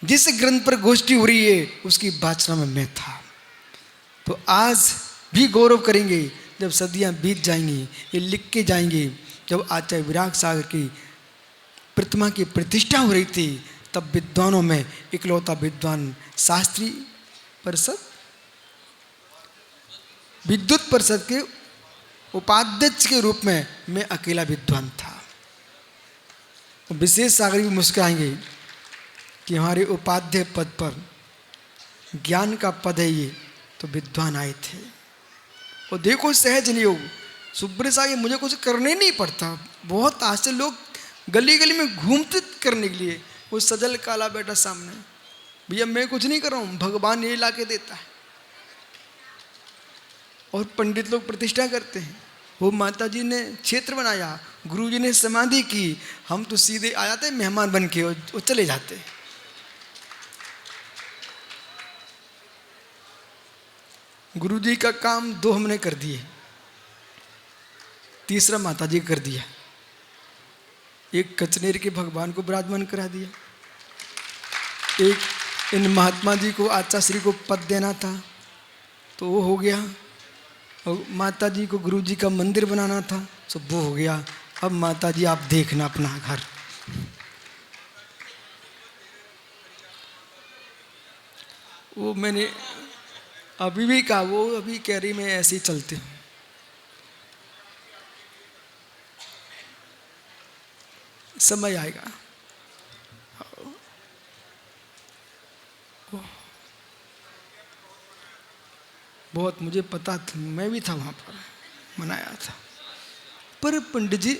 जिस ग्रंथ पर गोष्ठी हो रही है उसकी वाचना में मैं था। तो आज भी गौरव करेंगे जब सदियां बीत जाएंगी, ये लिख के जाएंगे। जब आचार्य विराग सागर की प्रतिमा की प्रतिष्ठा हो रही थी, तब विद्वानों में इकलौता विद्वान शास्त्री परिषद, विद्युत परिषद के उपाध्यक्ष के रूप में मैं अकेला विद्वान था। विशेष सागर भी मुस्कुराएंगे कि हमारे उपाध्याय पद पर, ज्ञान का पद है ये, तो विद्वान आए थे। और देखो सहज नियोग, सुब्रत सागर मुझे कुछ करने नहीं पड़ता। बहुत आज से लोग गली गली में घूमते करने के लिए, वो सजल काला बैठा सामने, भैया मैं कुछ नहीं कर रहा हूँ, भगवान ये ला के देता है। और पंडित लोग प्रतिष्ठा करते हैं, वो माता जी ने क्षेत्र बनाया, गुरु जी ने समाधि की, हम तो सीधे आ जाते मेहमान बन के और चले जाते। गुरु जी का काम 2 हमने कर दिए, तीसरा माता जी कर दिया। एक कचनेर के भगवान को विराजमान करा दिया, एक इन महात्मा जी को आचार्य को पद देना था तो वो हो गया, और माता जी को गुरु जी का मंदिर बनाना था तो वो हो गया। अब माता जी आप देखना अपना घर। वो मैंने अभी भी कहा, वो अभी कह रही मैं ऐसे ही चलती हूँ। समय आएगा। बहुत मुझे पता था, मैं भी था वहाँ पर, मनाया था। पर पंडित जी,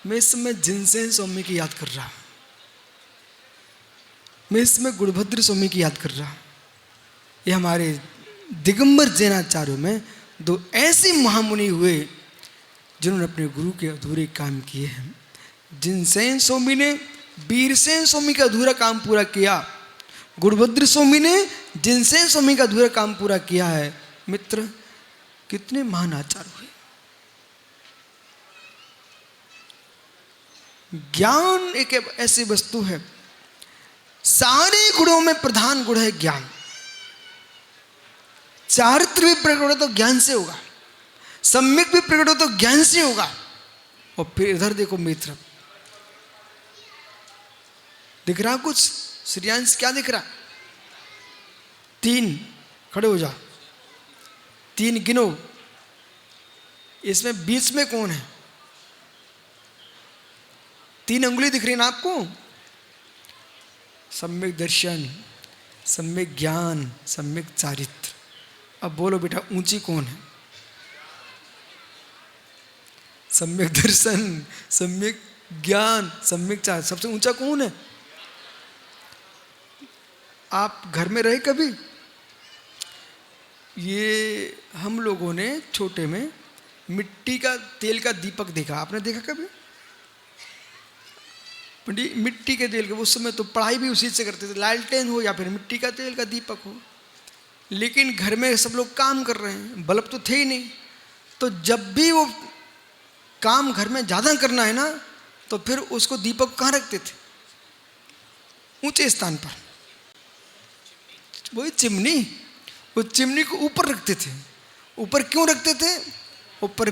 मैं इस समय जिनसेन स्वामी की याद कर रहा हूँ, मैं इसमें गुणभद्र स्वामी की याद कर रहा हूँ। ये हमारे दिगंबर जैनाचार्यों में 2 ऐसे महामुनि हुए जिन्होंने अपने गुरु के अधूरे काम किए हैं। जिनसेन स्वामी ने वीरसेन स्वामी का अधूरा काम पूरा किया, गुणभद्र स्वामी ने जिनसेन स्वामी का अधूरा काम पूरा किया है। मित्र, कितने महान आचार्य हुए। ज्ञान एक ऐसी वस्तु है, सारे गुणों में प्रधान गुण है ज्ञान। चारित्र भी प्रकट हो तो ज्ञान से होगा, सम्यक भी प्रकट हो तो ज्ञान से होगा। और फिर इधर देखो मित्र, दिख रहा कुछ? श्रेयांश क्या दिख रहा? 3, खड़े हो जा, 3 गिनो। इसमें बीच में कौन है? 3 अंगुली दिख रही ना आपको? सम्यक दर्शन, सम्यक ज्ञान, सम्यक चारित्र। अब बोलो बेटा, ऊंची कौन है? सम्यक दर्शन, सम्यक ज्ञान, सम्यक चारित्र। सबसे ऊंचा कौन है? आप घर में रहे कभी? ये हम लोगों ने छोटे में मिट्टी का तेल का दीपक देखा, आपने देखा कभी? मिट्टी के तेल के, उस समय तो पढ़ाई भी उसी से करते थे, लालटेन हो या फिर मिट्टी का तेल का दीपक हो। लेकिन घर में सब लोग काम कर रहे हैं, बल्ब तो थे ही नहीं, तो जब भी वो काम घर में ज़्यादा करना है ना, तो फिर उसको दीपक कहाँ रखते थे? ऊंचे स्थान पर, वही चिमनी, वो चिमनी को ऊपर रखते थे। ऊपर क्यों रखते थे? ऊपर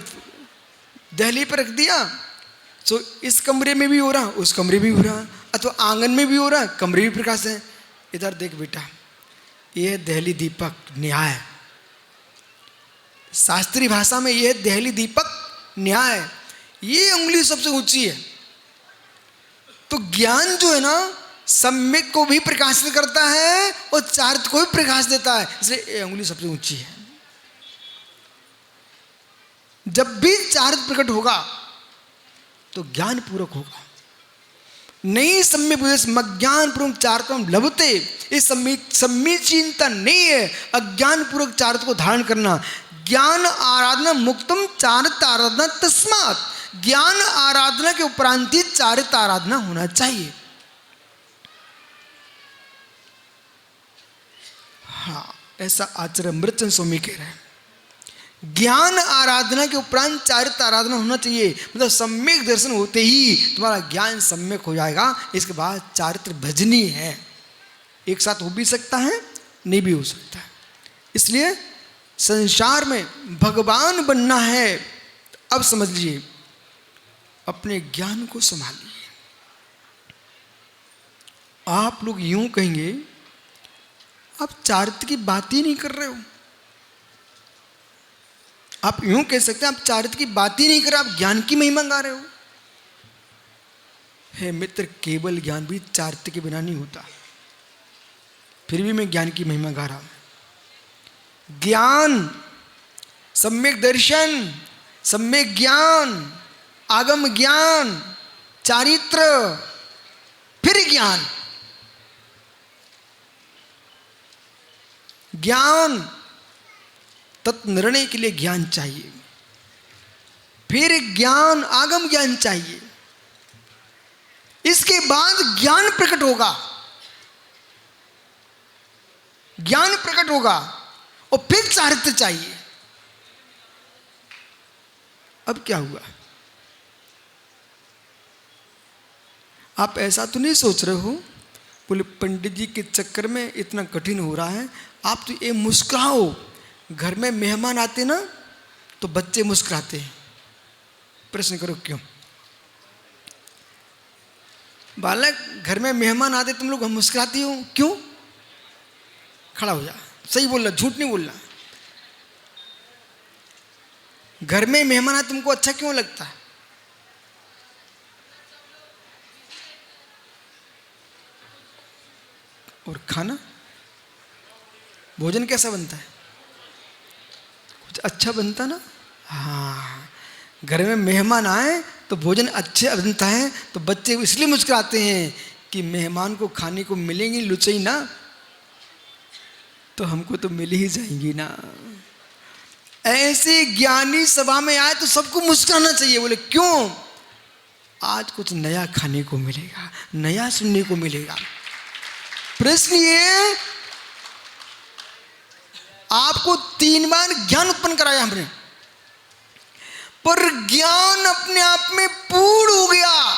दहली पर रख दिया तो इस कमरे में भी हो रहा, उस कमरे में भी हो रहा, अथवा आंगन में भी हो रहा, कमरे भी प्रकाश है। इधर देख बेटा, यह दहली दीपक न्याय, शास्त्रीय भाषा में यह दहली दीपक न्याय, ये उंगली सबसे ऊंची है। तो ज्ञान जो है ना, सम्यक को भी प्रकाशित करता है और चारित्र को भी प्रकाश देता है, इसलिए ये उंगली सबसे ऊंची है। जब भी चारित्र प्रकट होगा तो ज्ञान पूर्वक होगा। नहीं सम्यक ज्ञान पूर्वक चारित्रम लभते, इस सम्मीचीनता नहीं है अज्ञान पूर्वक चारित्र को धारण करना। ज्ञान आराधना मुक्तम चारित्र आराधना तस्मात्, ज्ञान आराधना के उपरांत ही चारित्र आराधना होना चाहिए। हाँ, ऐसा आचार्य अमृतचंद स्वामी कह रहे हैं। ज्ञान आराधना के उपरांत चारित्र आराधना होना चाहिए, मतलब सम्यक दर्शन होते ही तुम्हारा ज्ञान सम्यक हो जाएगा। इसके बाद चारित्र भजनी है, एक साथ हो भी सकता है, नहीं भी हो सकता है। इसलिए संसार में भगवान बनना है। अब समझ लीजिए, अपने ज्ञान को संभालिए। आप लोग यूं कहेंगे आप चारित्र की बात ही नहीं कर रहे हो। आप यूं कह सकते हैं आप चारित्र की बात ही नहीं कर रहे, आप ज्ञान की महिमा गा रहे हो। हे मित्र, केवल ज्ञान भी चारित्र के बिना नहीं होता। फिर भी मैं ज्ञान की महिमा गा रहा हूं। ज्ञान, सम्यक दर्शन, सम्यक ज्ञान, आगम ज्ञान, चारित्र, फिर ज्ञान। ज्ञान, तत्निर्णय के लिए ज्ञान चाहिए, फिर ज्ञान आगम ज्ञान चाहिए, इसके बाद ज्ञान प्रकट होगा। ज्ञान प्रकट होगा और फिर चारित्र चाहिए। अब क्या हुआ? आप ऐसा तो नहीं सोच रहे हो बोले पंडित जी के चक्कर में इतना कठिन हो रहा है। आप तो ये मुस्कुराओ, घर में मेहमान आते ना तो बच्चे मुस्कुराते हैं। प्रश्न करो क्यों? बालक, घर में मेहमान आते तुम लोग मुस्कुराती हो क्यों? खड़ा हो जा, सही बोल रहा, झूठ नहीं बोल रहा। घर में मेहमान आते तुमको अच्छा क्यों लगता है? और खाना, भोजन कैसा बनता है? कुछ अच्छा बनता ना? हाँ, घर में मेहमान आए तो भोजन अच्छे बनता है तो बच्चे इसलिए मुस्कुराते हैं कि मेहमान को खाने को मिलेंगी लुचई ना, तो हमको तो मिल ही जाएंगी ना। ऐसे ज्ञानी सभा में आए तो सबको मुस्कुराना चाहिए। बोले क्यों? आज कुछ नया खाने को मिलेगा, नया सुनने को मिलेगा। प्रश्न ये, आपको 3 बार ज्ञान उत्पन्न कराया हमने, पर ज्ञान अपने आप में पूर्ण हो गया,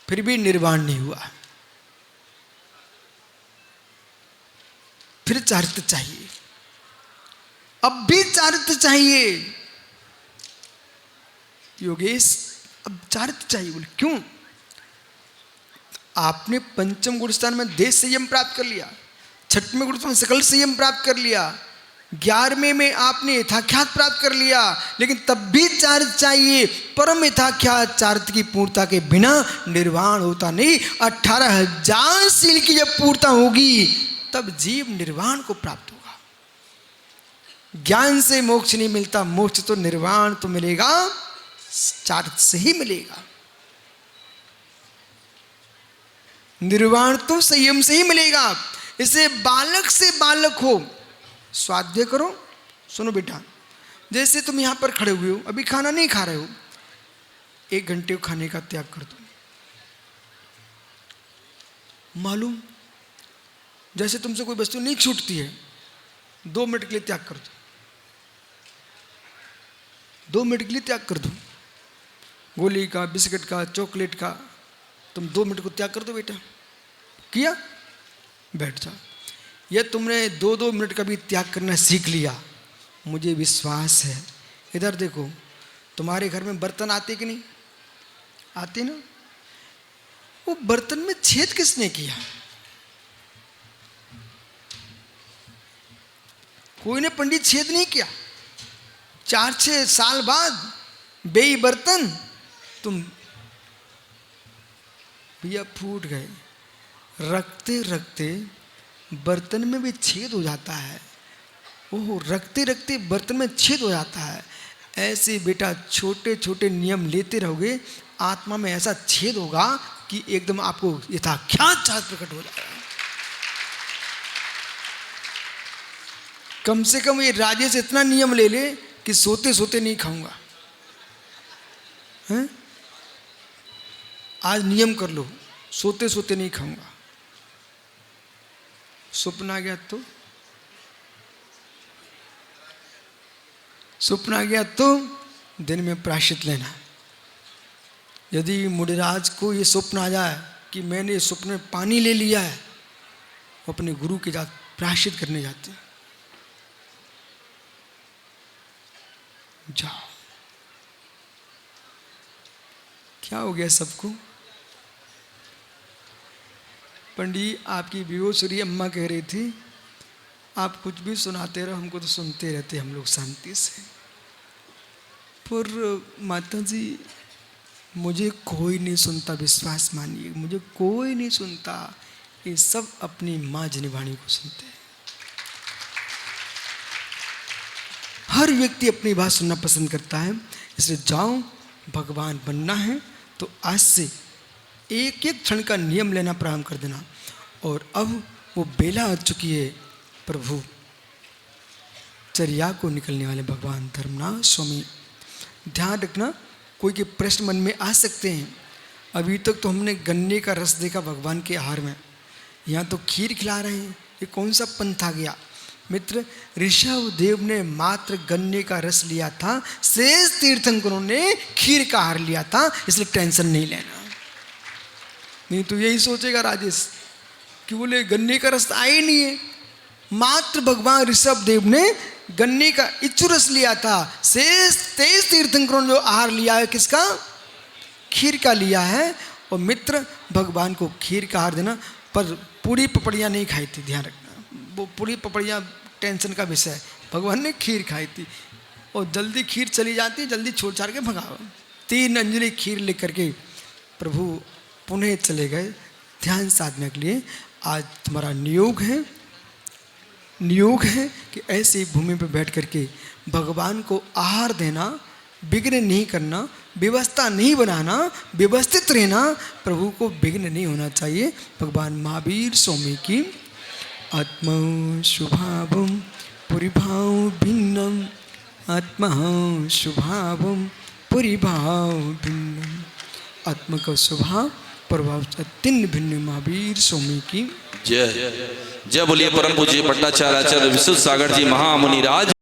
फिर भी निर्वाण नहीं हुआ। फिर चारित्र चाहिए, अब भी चारित्र चाहिए। योगेश, अब चारित्र चाहिए। बोले क्यों? आपने पंचम गुण स्थान में देश संयम प्राप्त कर लिया, 6वें गुण स्थान में सकल संयम प्राप्त कर लिया, 11वें में आपने यथाख्यात प्राप्त कर लिया, लेकिन तब भी चारित्र चाहिए। परम यथाख्यात चारित्र की पूर्णता के बिना निर्वाण होता नहीं। 18,000 शील की जब पूर्णता होगी तब जीव निर्वाण को प्राप्त होगा। ज्ञान से मोक्ष नहीं मिलता, मोक्ष तो निर्वाण तो मिलेगा चारित्र से ही मिलेगा। निर्वाण तो संयम से ही मिलेगा। इसे बालक से बालक हो, स्वाध्याय करो। सुनो बेटा, जैसे तुम यहां पर खड़े हुए हो, अभी खाना नहीं खा रहे हो, 1 घंटे खाने का त्याग कर दो। मालूम, जैसे तुमसे कोई वस्तु नहीं छूटती है, 2 मिनट के लिए त्याग कर दो। 2 मिनट के लिए त्याग कर दो। गोली का, बिस्किट का, चॉकलेट का, तुम 2 मिनट को त्याग कर दो बेटा। किया? बैठ जाओ। यह तुमने 2-2 मिनट का भी त्याग करना सीख लिया, मुझे विश्वास है। इधर देखो, तुम्हारे घर में बर्तन आते कि नहीं आते ना? वो बर्तन में छेद किसने किया? कोई ने पंडित छेद नहीं किया। 4-6 साल बाद बेई बर्तन तुम भैया फूट गए। रखते रखते बर्तन में भी छेद हो जाता है। ओह, रखते रखते बर्तन में छेद हो जाता है। ऐसे बेटा छोटे छोटे नियम लेते रहोगे, आत्मा में ऐसा छेद होगा कि एकदम आपको यथाख्यात चाहत प्रकट हो जाएगा। कम से कम ये राजेश इतना नियम ले ले कि सोते सोते नहीं खाऊंगा, हैं? आज नियम कर लो, सोते सोते नहीं खाऊंगा। स्वप्न आ गया तो स्वप्न आ गया तो दिन में प्रायश्चित लेना। यदि मुनिराज को ये स्वप्न आ जाए कि मैंने स्वप्न में पानी ले लिया है, वो अपने गुरु के साथ प्रायश्चित करने जाते हैं। जाओ, क्या हो गया सबको? पंडित आपकी विभूश्री अम्मा कह रही थी, आप कुछ भी सुनाते रहो, हमको तो सुनते रहते हम लोग शांति से। पर माता जी मुझे कोई नहीं सुनता, विश्वास मानिए, मुझे कोई नहीं सुनता। ये सब अपनी माँ जिनवाणी को सुनते हैं। हर व्यक्ति अपनी बात सुनना पसंद करता है। इसलिए जाओ, भगवान बनना है तो आज से एक एक क्षण का नियम लेना प्रारंभ कर देना। और अब वो बेला आ चुकी है प्रभु चर्या को निकलने वाले भगवान धर्मनाथ स्वामी। ध्यान रखना, कोई के प्रश्न मन में आ सकते हैं। अभी तक तो हमने गन्ने का रस देखा भगवान के आहार में, यहाँ तो खीर खिला रहे हैं, ये कौन सा पंथ आ गया? मित्र, ऋषभ देव ने मात्र गन्ने का रस लिया था, शेष तीर्थंकरों ने खीर का आहार लिया था, इसलिए टेंशन नहीं लेना। नहीं तो यही सोचेगा राजेश कि बोले गन्ने का रस आया ही नहीं है। मात्र भगवान ऋषभ देव ने गन्ने का इच्छु रस लिया था, शेष 23 तीर्थंकरों ने जो आहार लिया है किसका? खीर का लिया है। और मित्र, भगवान को खीर का आहार देना, पर पूरी पपड़ियाँ नहीं खाई थी, ध्यान रखना। वो पूरी पपड़ियाँ टेंशन का विषय है। भगवान ने खीर खाई थी और जल्दी खीर चली जाती, जल्दी छोड़ छाड़ के भगाओ। 3 अंजलि खीर लेकर के प्रभु पुणे चले गए ध्यान साधने के लिए। आज तुम्हारा नियोग है कि ऐसी भूमि पर बैठ करके भगवान को आहार देना, विघ्न नहीं करना, व्यवस्था नहीं बनाना, व्यवस्थित रहना। प्रभु को विघ्न नहीं होना चाहिए। भगवान महावीर स्वामी की आत्मा शुभावम पुरिभाव भिन्नम, आत्मा शुभावम पुरिभाव भिन्नम। आत्मा का स्वभाव प्रभाव अत्यंत भिन्न महावीर स्वामी की जय। जय बोलिए परम पूज्य पट्टाचार्य आचार्य विशुद्ध सागर जी महामुनि राज।